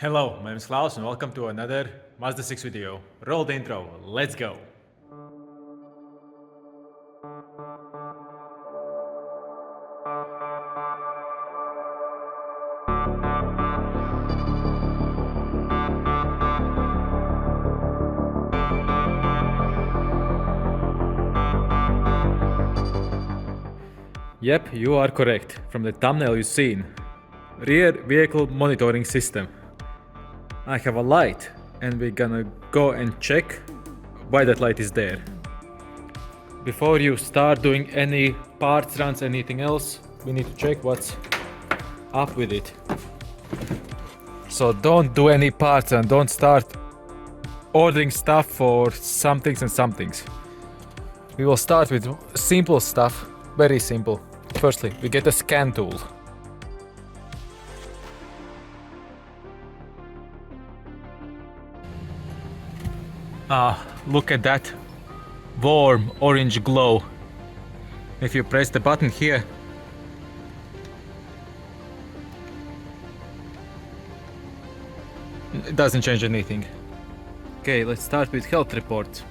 Hello, my name is Klaus and welcome to another Mazda 6 video. Roll the intro, let's go! Yep, you are correct. From the thumbnail you've seen. Rear vehicle monitoring system. I have a light and we're gonna go and check why that light is there. Before you start doing any parts runs, anything else, we need to check what's up with it. So don't do any parts and don't start ordering stuff for some things and some things. We will start with simple stuff, very simple. Firstly, we get a scan tool. Look at that warm orange glow. If you press the button here, it doesn't change anything. Okay, let's start with health report.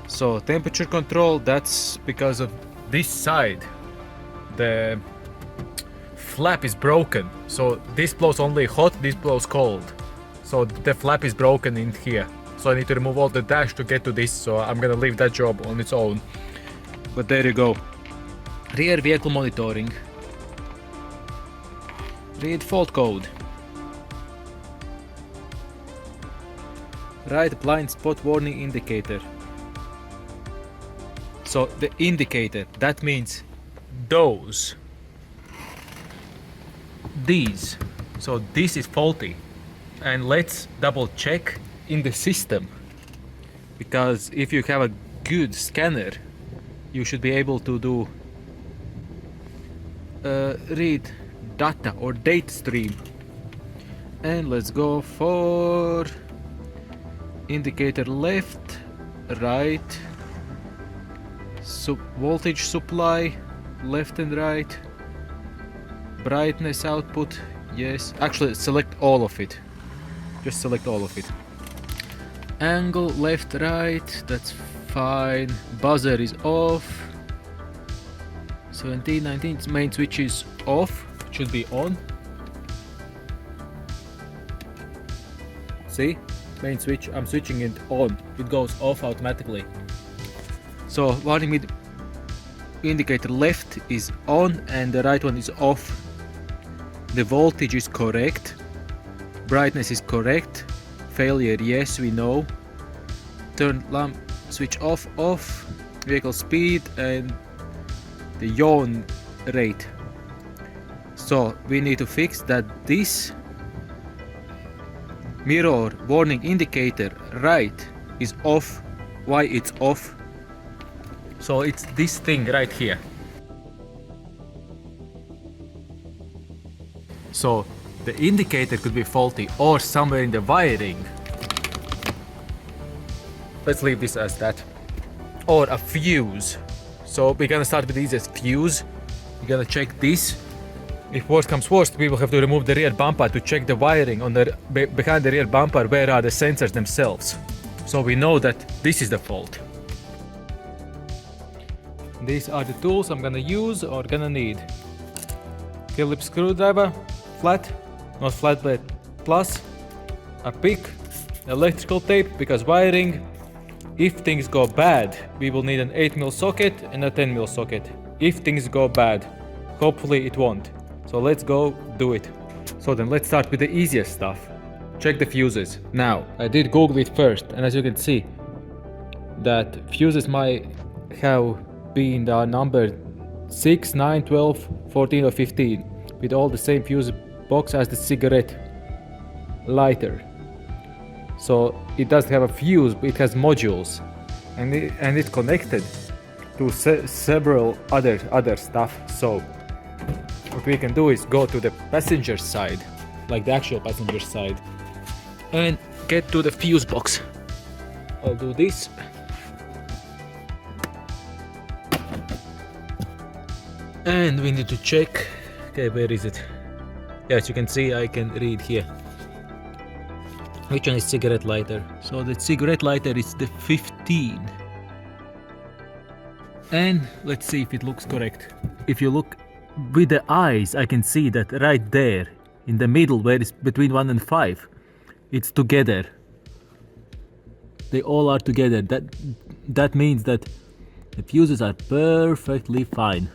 So temperature control, that's because of this side. The flap is broken. So this blows only hot, this blows cold. So the flap is broken in here. So I need to remove all the dash to get to this. So I'm gonna leave that job on its own. But there you go. Rear vehicle monitoring. Read fault code. Right blind spot warning indicator. So the indicator, that means these. So this is faulty. And let's double check in the system. Because if you have a good scanner, you should be able to do read data or date stream. And let's go for indicator left, right, voltage supply, left and right, brightness output, yes, actually select all of it, just select all of it. Angle left, right, that's fine, buzzer is off, 17, 19, main switch is off, it should be on. See, main switch, I'm switching it on, it goes off automatically. So warning indicator left is on and the right one is off. The voltage is correct. Brightness is correct. Failure, yes, we know. Turn lamp switch off. Vehicle speed and the yawn rate. So we need to fix that this mirror warning indicator right is off. Why it's off? So it's this thing right here. So the indicator could be faulty or somewhere in the wiring. Let's leave this as that. Or a fuse. So we're gonna start with this as fuse. We're gonna check this. If worst comes worst, we will have to remove the rear bumper to check the wiring on the behind the rear bumper. Where are the sensors themselves? So we know that this is the fault. These are the tools I'm gonna use or gonna need. Phillips screwdriver, flat, not flat blade plus, a pick, electrical tape because wiring. If things go bad, we will need an 8mm socket and a 10mm socket. If things go bad, hopefully it won't. So let's go do it. So then let's start with the easiest stuff. Check the fuses. Now, I did Google it first, and as you can see, that fuses might have been the number 6, 9, 12, 14 or 15 with all the same fuse box as the cigarette lighter. So it doesn't have a fuse, but it has modules and it's connected to several other stuff. So what we can do is go to the passenger side, like the actual passenger side, and get to the fuse box. I'll do this. And we need to check, okay, where is it? As you can see, I can read here. Which one is cigarette lighter? So the cigarette lighter is the 15. And let's see if it looks correct. If you look with the eyes, I can see that right there, in the middle, where it's between 1 and 5, it's together. They all are together. That means that the fuses are perfectly fine.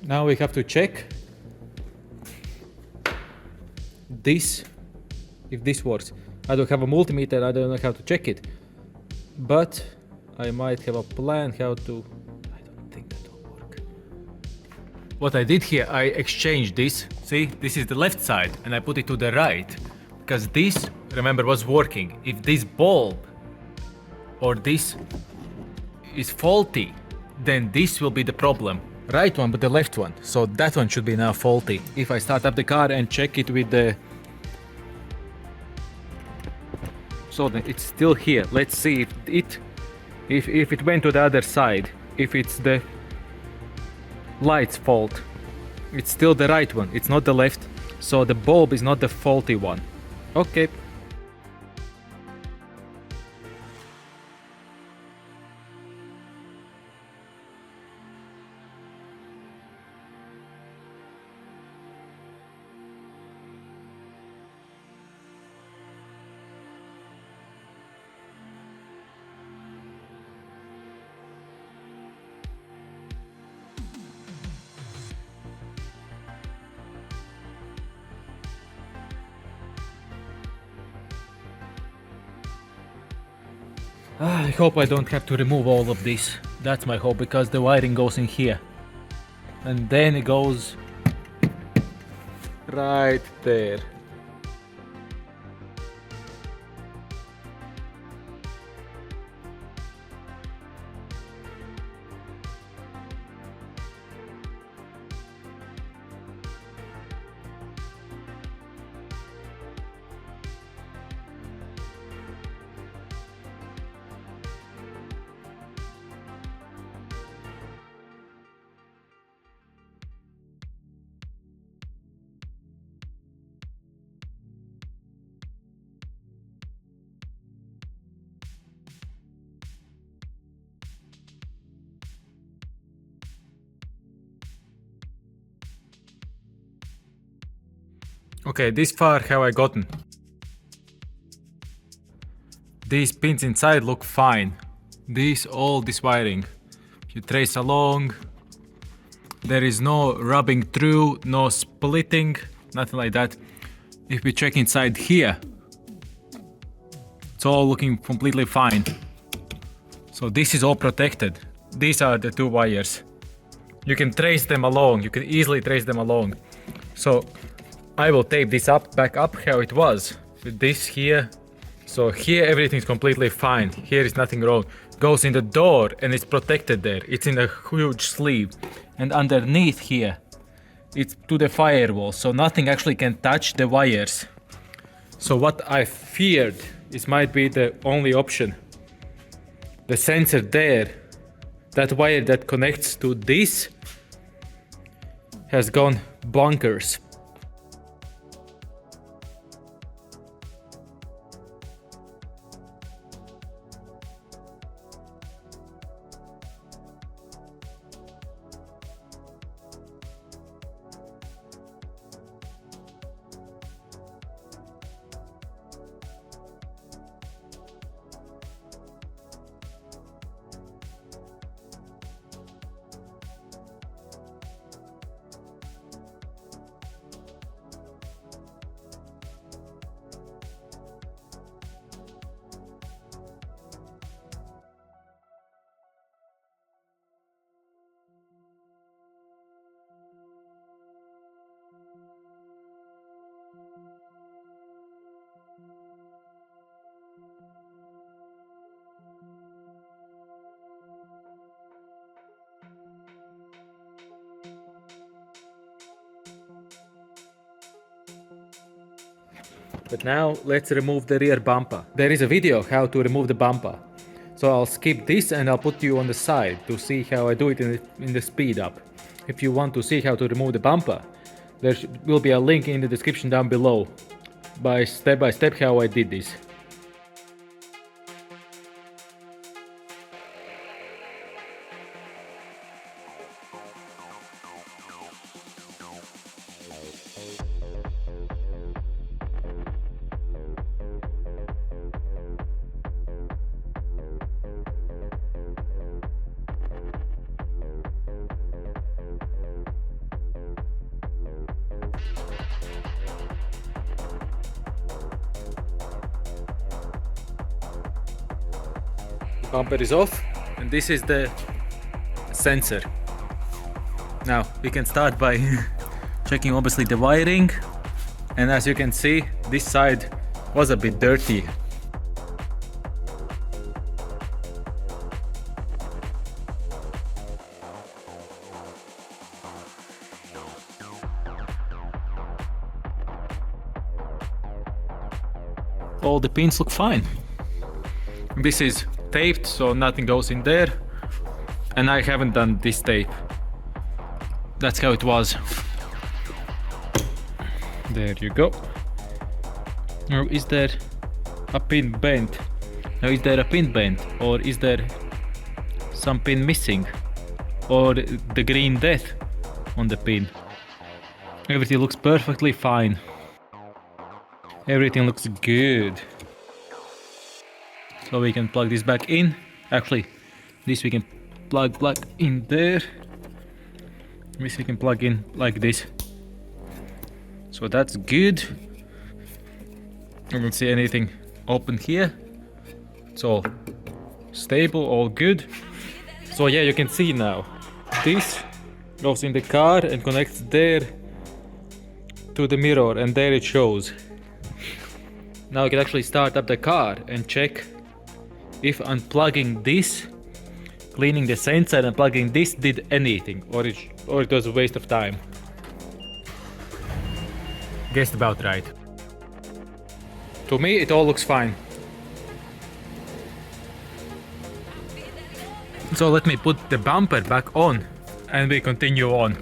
Now we have to check this, if this works. I don't have a multimeter, I don't know how to check it, but I might have a plan how to. I don't think that will work. What I did here, I exchanged this. See, this is the left side, and I put it to the right, because this, remember, was working. If this bulb or this is faulty, then this will be the problem. Right one, but the left one. So that one should be now faulty. If I start up the car and check it with the. So then it's still here. Let's see if it went to the other side. If it's the light's fault. It's still the right one. It's not the left. So the bulb is not the faulty one. Okay. I hope I don't have to remove all of this. That's my hope, because the wiring goes in here. And then it goes right there. Okay, this far have I gotten. These pins inside look fine. All this wiring. You trace along. There is no rubbing through, no splitting, nothing like that. If we check inside here, it's all looking completely fine. So this is all protected. These are the two wires. You can trace them along. You can easily trace them along. So I will tape this back up how it was. With this here. So here everything's completely fine. Here is nothing wrong. Goes in the door and it's protected there. It's in a huge sleeve. And underneath here, it's to the firewall. So nothing actually can touch the wires. So what I feared, this might be the only option. The sensor there, that wire that connects to this, has gone bonkers. But now let's remove the rear bumper. There is a video how to remove the bumper. So I'll skip this and I'll put you on the side to see how I do it in the speed up. If you want to see how to remove the bumper, there will be a link in the description down below by step how I did this. The bumper is off, and this is the sensor. Now we can start by checking obviously the wiring, and as you can see, this side was a bit dirty. All the pins look fine. This is taped so nothing goes in there, and I haven't done this tape. That's how it was. There you go. Now is there a pin bent? Now is there a pin bent, or is there some pin missing, or the green death on the pin? Everything looks perfectly fine. Everything looks good. So we can plug this back in. Actually, this we can plug in there. This we can plug in like this. So that's good. I don't see anything open here. It's all stable, all good. So yeah, you can see now. This goes in the car and connects there to the mirror, and there it shows. Now I can actually start up the car and check if unplugging this, cleaning the sensor and unplugging this did anything, or it was a waste of time. Guessed about right. To me it all looks fine. So let me put the bumper back on and we continue on.